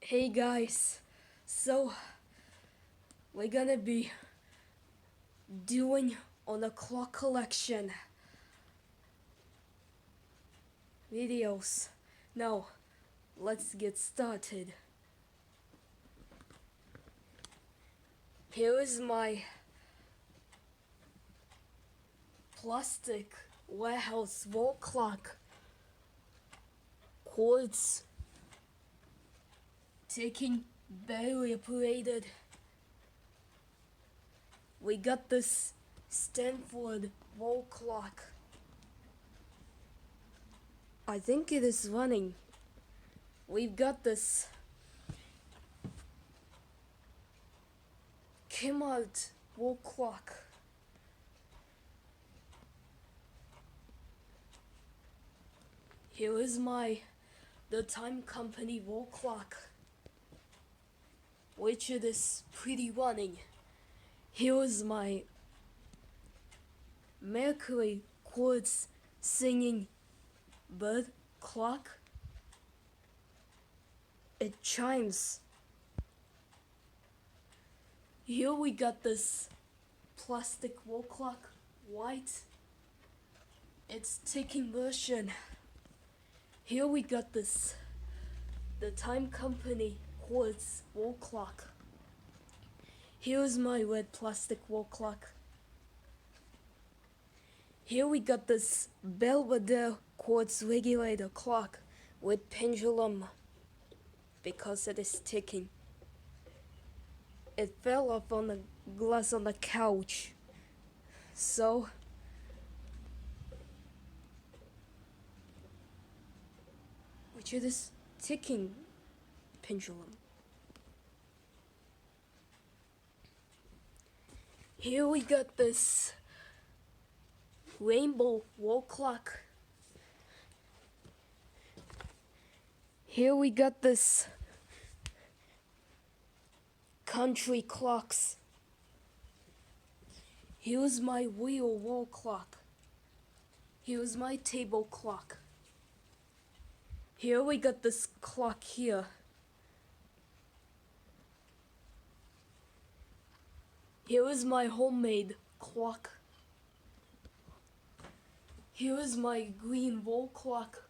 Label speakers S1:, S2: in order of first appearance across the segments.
S1: Hey guys, so we're gonna be doing on the clock collection videos. Now, let's get started. Here is my plastic warehouse wall clock, quartz, taking barely operated. We got this Stanford wall clock. I think it is running. We've got this Kmart wall clock. Here is the Time Company wall clock, which it is pretty running. Here is my Mercury quartz singing bird clock. It chimes. Here we got this plastic wall clock, white. It's ticking version. Here we got the Time Company quartz wall clock. Here's my red plastic wall clock. Here we got this Belvedere quartz regulator clock with pendulum because it is ticking. It fell off on the glass on the couch, so which is this ticking pendulum. Here we got this rainbow wall clock. Here we got this country clocks. Here's my wheel wall clock. Here's my table clock. Here we got this clock here. Here is my homemade clock. Here is my green wall clock.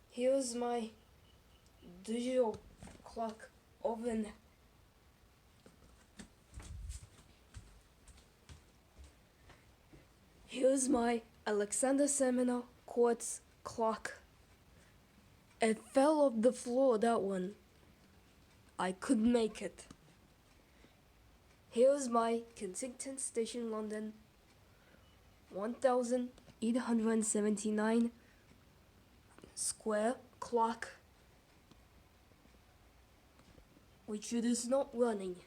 S1: Here's my digital clock oven. Here's my Alexander Seminole quartz clock. It fell off the floor, that one. I couldn't make it. Here's my Kensington Station London 1879 square clock, which it is not running.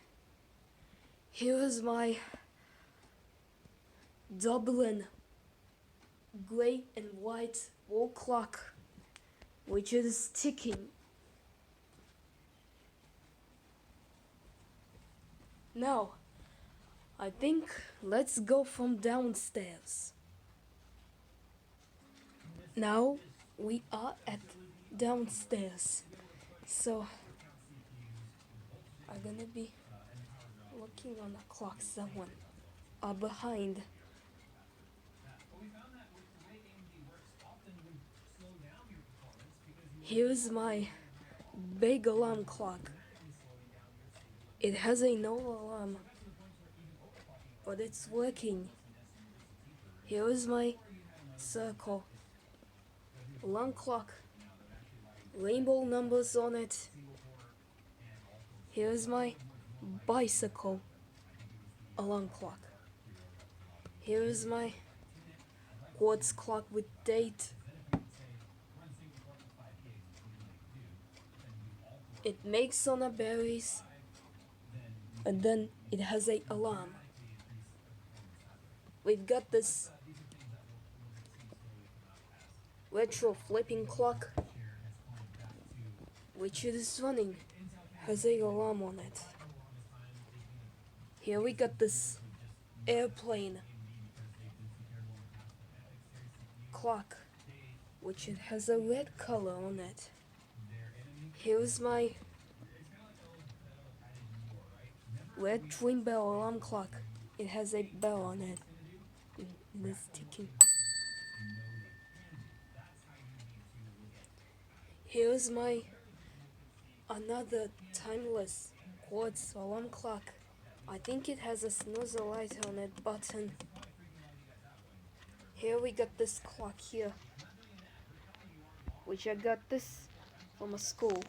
S1: Here's my Dublin gray and white wall clock, which is ticking. Now, I think let's go from downstairs. Now we are at downstairs, so I'm gonna be looking on the clock. Someone are behind. Here's my big alarm clock. It has a no alarm, but it's working. Here's my circle alarm clock, rainbow numbers on it. Here's my bicycle alarm clock. Here's my quartz clock with date. It makes on the berries, and then it has a alarm. We've got this retro flipping clock, which is running, has a alarm on it. Here we got this airplane clock, which it has a red color on it. Here's my red twin bell alarm clock. It has a bell on it. And it's ticking. Here's my another timeless quartz alarm clock. I think it has a snooze light on it button. Here we got this clock here, which I got this from a school.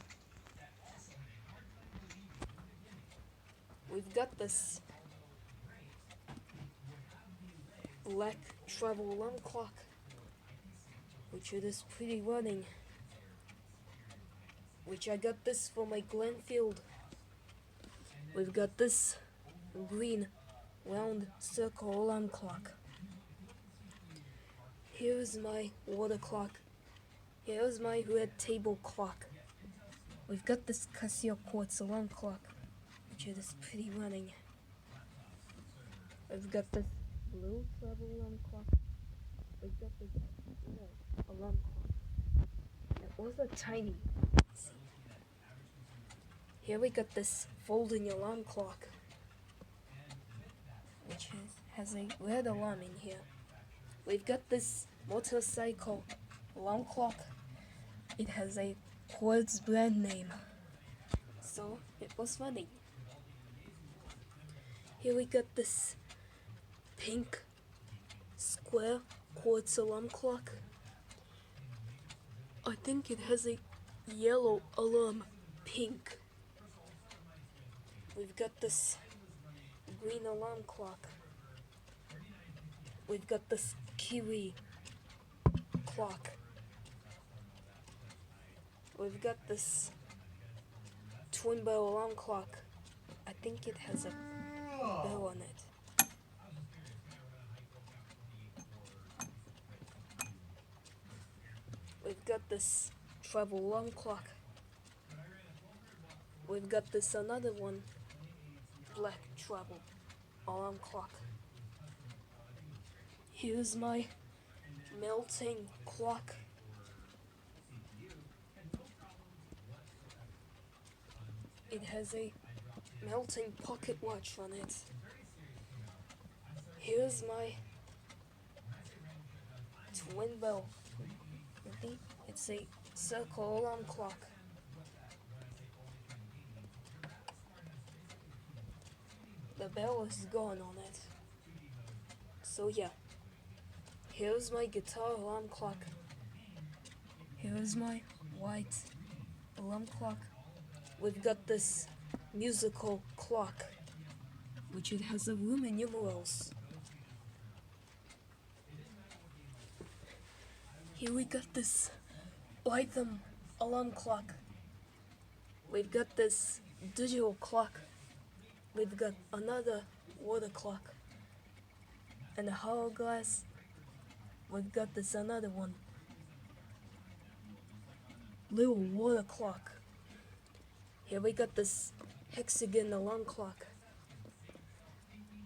S1: We've got this black travel alarm clock, which it is pretty running, which I got this from my Glenfield. We've got this green round circle alarm clock. Here's my water clock. Here's my red table clock. We've got this Casio quartz alarm clock, which is pretty running. We've got this blue travel alarm clock. We've got this red alarm clock. And also tiny. Here we got this folding alarm clock, which has a red alarm in here. We've got this motorcycle alarm clock. It has a quartz brand name, so it was funny. Here we got this pink square quartz alarm clock. I think it has a yellow alarm, pink. We've got this green alarm clock. We've got this kiwi clock. We've got this twin bell alarm clock. I think it has a bell on it. We've got this travel alarm clock. We've got this another one, black travel alarm clock. Here's my melting clock. It has a melting pocket watch on it. Here's my twin bell. It's a circle alarm clock. The bell is gone on it. So yeah. Here's my guitar alarm clock. Here's my white alarm clock. We've got this musical clock, which it has a Roman numerals. Here we got this Lytham alarm clock. We've got this digital clock. We've got another water clock. And a hourglass. We've got this another one. Little water clock. Here we got this hexagon alarm clock.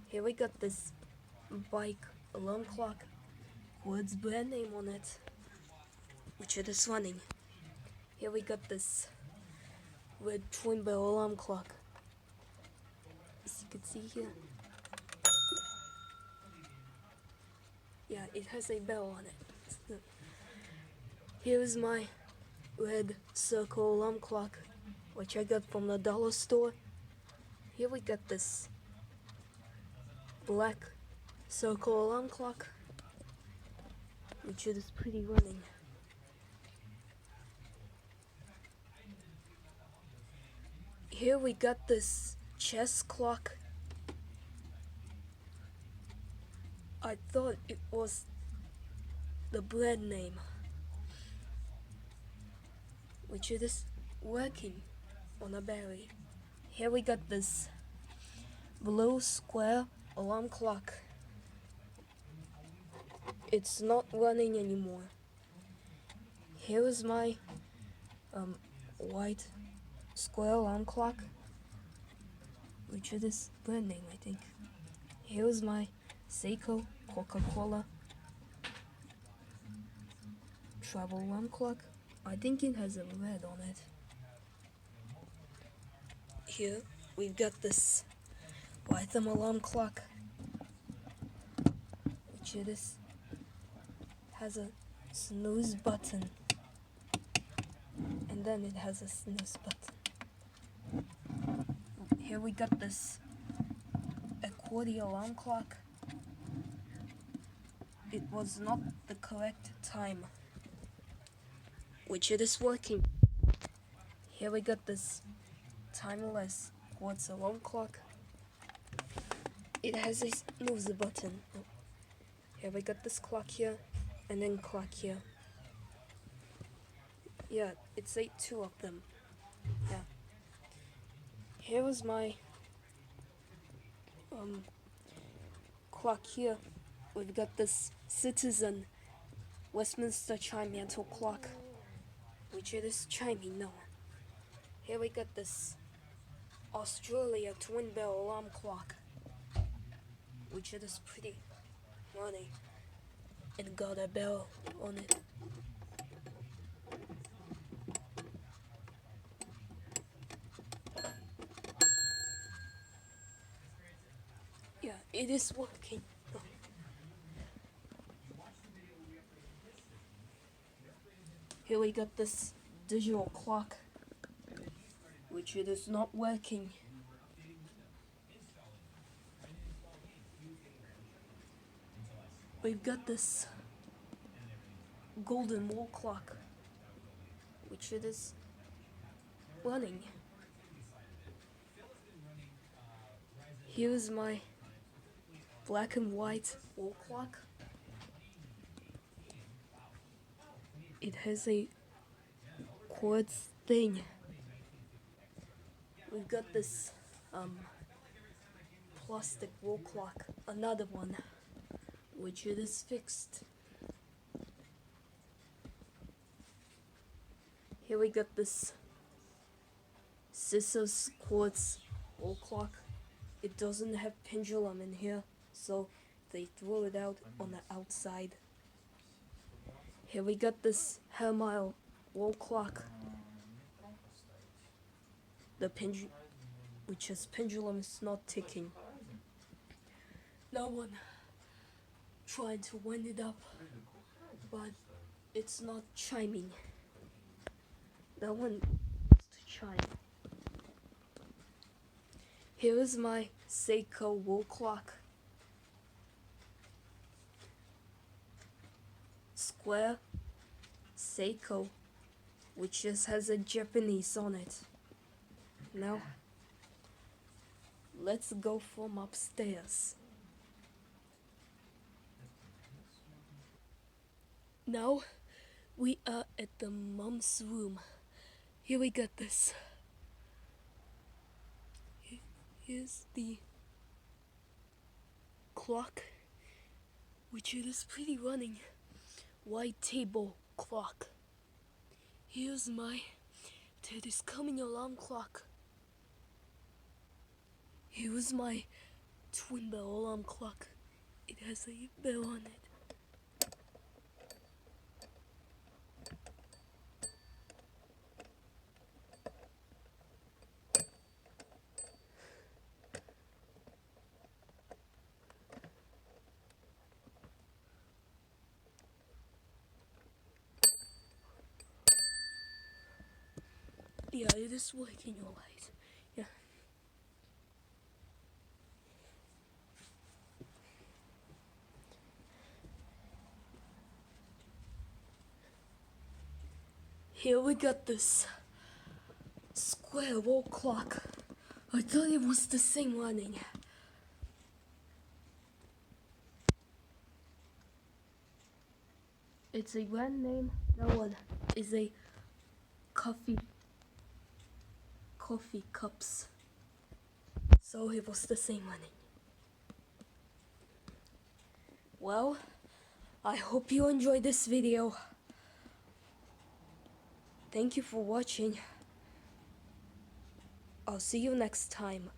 S1: Here we got this bike alarm clock. What's brand name on it? Which it is running. Here we got this red twin bell alarm clock. As you can see here. Yeah, it has a bell on it. Here's my red circle alarm clock, which I got from the dollar store. Here we got this black circle alarm clock, which is pretty running. Here we got this chess clock. I thought it was the brand name, which it is working on a battery. Here we got this blue square alarm clock. It's not running anymore. Here is my white square alarm clock, which is this brand name, I think. Here's my Seiko Coca-Cola travel alarm clock. I think it has a red on it. Here we've got this Witham alarm clock, which it is has a snooze button, and then it has a snooze button. Here we got this accordion alarm clock. It was not the correct time, which it is working. Here we got this timeless quartz alarm clock. It has a snooze button. Here we got this clock here, and then clock here. Yeah, it's two of them. Yeah. Here was my clock here. We've got this Citizen Westminster chime mantle clock, which it is chiming now. Here we got this Australia twin bell alarm clock, which it is pretty funny and got a bell on it. Yeah, it is working. Here we got this digital clock, which it is not working. We've got this golden wall clock, which it is running. Here's my black and white wall clock. It has a quartz thing. We've got this plastic wall clock, another one, which it is fixed. Here we got this scissors quartz wall clock. It doesn't have pendulum in here, so they throw it out on the outside. Here we got this Hermile wall clock. The which is pendulum is not ticking. No one tried to wind it up, but it's not chiming. That one needs to chime. Here is my Seiko wall clock. Square Seiko, which just has a Japanese on it. Now, let's go from upstairs. Now, we are at the mom's room. Here we got this. Here's the clock, which it is pretty running. White table clock. Here's my Ted is coming alarm clock. Here's my twin bell alarm clock. It has a bell on it. Yeah, it is working alright. Yeah. Here we got this square wall clock. I thought it was the same running. It's a brand name. That one is a coffee cups. So it was the same running. Well, I hope you enjoyed this video. Thank you for watching. I'll see you next time.